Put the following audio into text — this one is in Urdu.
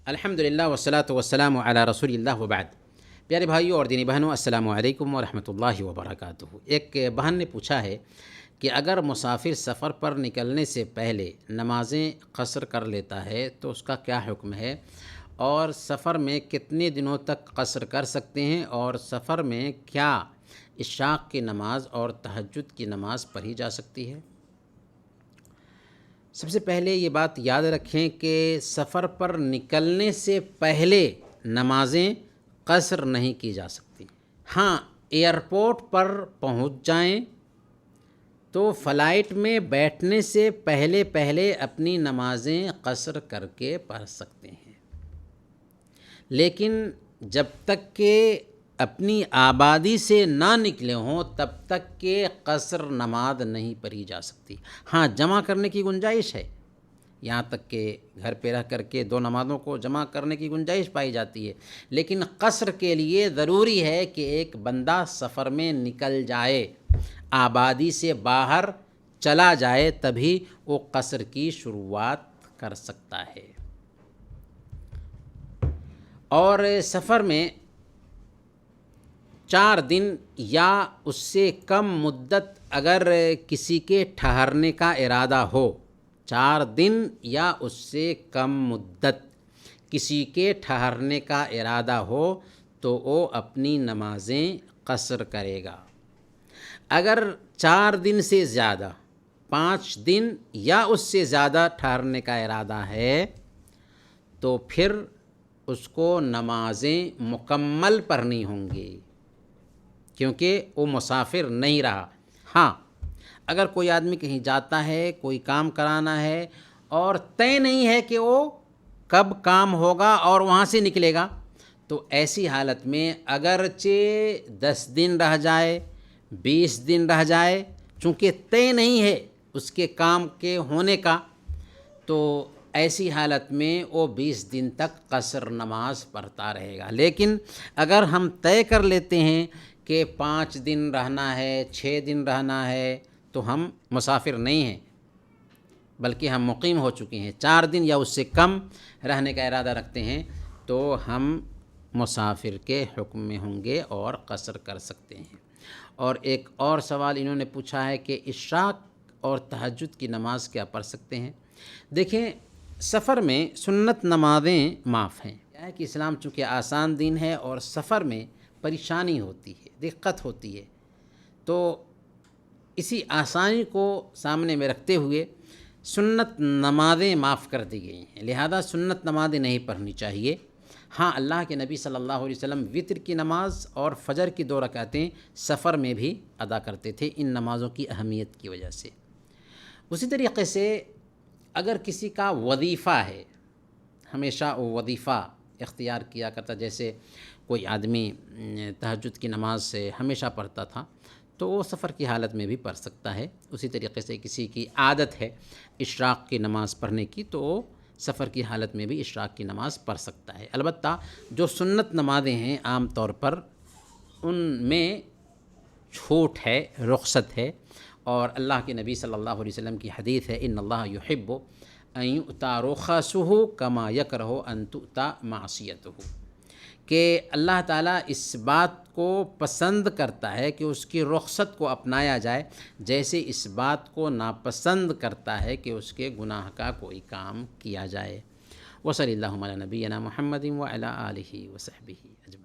الحمدللہ والصلاۃ والسلام علی رسول اللہ وبعد۔ پیارے بھائیوں اور دینی بہنوں، السلام علیکم ورحمۃ اللہ وبرکاتہ۔ ایک بہن نے پوچھا ہے کہ اگر مسافر سفر پر نکلنے سے پہلے نمازیں قصر کر لیتا ہے تو اس کا کیا حکم ہے، اور سفر میں کتنے دنوں تک قصر کر سکتے ہیں، اور سفر میں کیا عشاء کی نماز اور تہجد کی نماز پڑھی جا سکتی ہے؟ سب سے پہلے یہ بات یاد رکھیں کہ سفر پر نکلنے سے پہلے نمازیں قصر نہیں کی جا سکتی۔ ہاں، ایئرپورٹ پر پہنچ جائیں تو فلائٹ میں بیٹھنے سے پہلے اپنی نمازیں قصر کر کے پڑھ سکتے ہیں، لیکن جب تک کہ اپنی آبادی سے نہ نکلے ہوں تب تک کہ قصر نماز نہیں پڑھی جا سکتی۔ ہاں، جمع کرنے کی گنجائش ہے، یہاں تک کہ گھر پہ رہ کر کے دو نمازوں کو جمع کرنے کی گنجائش پائی جاتی ہے، لیکن قصر کے لیے ضروری ہے کہ ایک بندہ سفر میں نکل جائے، آبادی سے باہر چلا جائے، تبھی وہ قصر کی شروعات کر سکتا ہے۔ اور سفر میں 4 دن یا اس سے کم مدت اگر کسی کے ٹھہرنے کا ارادہ ہو، 4 دن یا اس سے کم مدت کسی کے ٹھہرنے کا ارادہ ہو تو وہ اپنی نمازیں قصر کرے گا۔ اگر 4 دن سے زیادہ، 5 دن یا اس سے زیادہ ٹھہرنے کا ارادہ ہے تو پھر اس کو نمازیں مکمل پڑھنی ہوں گی، کیونکہ وہ مسافر نہیں رہا۔ ہاں، اگر کوئی آدمی کہیں جاتا ہے، کوئی کام کرانا ہے اور طے نہیں ہے کہ وہ کب کام ہوگا اور وہاں سے نکلے گا، تو ایسی حالت میں اگرچہ 10 دن رہ جائے، 20 دن رہ جائے، چونکہ طے نہیں ہے اس کے کام کے ہونے کا، تو ایسی حالت میں وہ 20 دن تک قصر نماز پڑھتا رہے گا۔ لیکن اگر ہم طے کر لیتے ہیں کہ 5 دن رہنا ہے، 6 دن رہنا ہے، تو ہم مسافر نہیں ہیں بلکہ ہم مقیم ہو چکے ہیں، 4 دن یا اس سے کم رہنے کا ارادہ رکھتے ہیں تو ہم مسافر کے حکم میں ہوں گے اور قصر کر سکتے ہیں۔ اور ایک اور سوال انہوں نے پوچھا ہے کہ عشاء اور تہجد کی نماز کیا پڑھ سکتے ہیں؟ دیکھیں، سفر میں سنت نمازیں معاف ہیں۔ کیا ہے کہ اسلام چونکہ آسان دین ہے اور سفر میں پریشانی ہوتی ہے، دقت ہوتی ہے، تو اسی آسانی کو سامنے میں رکھتے ہوئے سنت نمازیں معاف کر دی گئی ہیں، لہذا سنت نمازیں نہیں پڑھنی چاہیے۔ ہاں، اللہ کے نبی صلی اللہ علیہ وسلم وتر کی نماز اور فجر کی 2 رکعتیں سفر میں بھی ادا کرتے تھے، ان نمازوں کی اہمیت کی وجہ سے۔ اسی طریقے سے اگر کسی کا وظیفہ ہے، ہمیشہ وہ وظیفہ اختیار کیا کرتا، جیسے کوئی آدمی تہجد کی نماز سے ہمیشہ پڑھتا تھا تو وہ سفر کی حالت میں بھی پڑھ سکتا ہے۔ اسی طریقے سے کسی کی عادت ہے اشراق کی نماز پڑھنے کی تو وہ سفر کی حالت میں بھی اشراق کی نماز پڑھ سکتا ہے۔ البتہ جو سنت نمازیں ہیں عام طور پر ان میں چھوٹ ہے، رخصت ہے، اور اللہ کے نبی صلی اللہ علیہ وسلم کی حدیث ہے ان اللہ یحب ان یؤتی رخصہ کما یکرہ ان تؤتی معصیتہ، کہ اللہ تعالیٰ اس بات کو پسند کرتا ہے کہ اس کی رخصت کو اپنایا جائے جیسے اس بات کو ناپسند کرتا ہے کہ اس کے گناہ کا کوئی کام کیا جائے۔ وصلی اللہ علی نبینا محمد وعلی آلہ وصحبہ اجمعین۔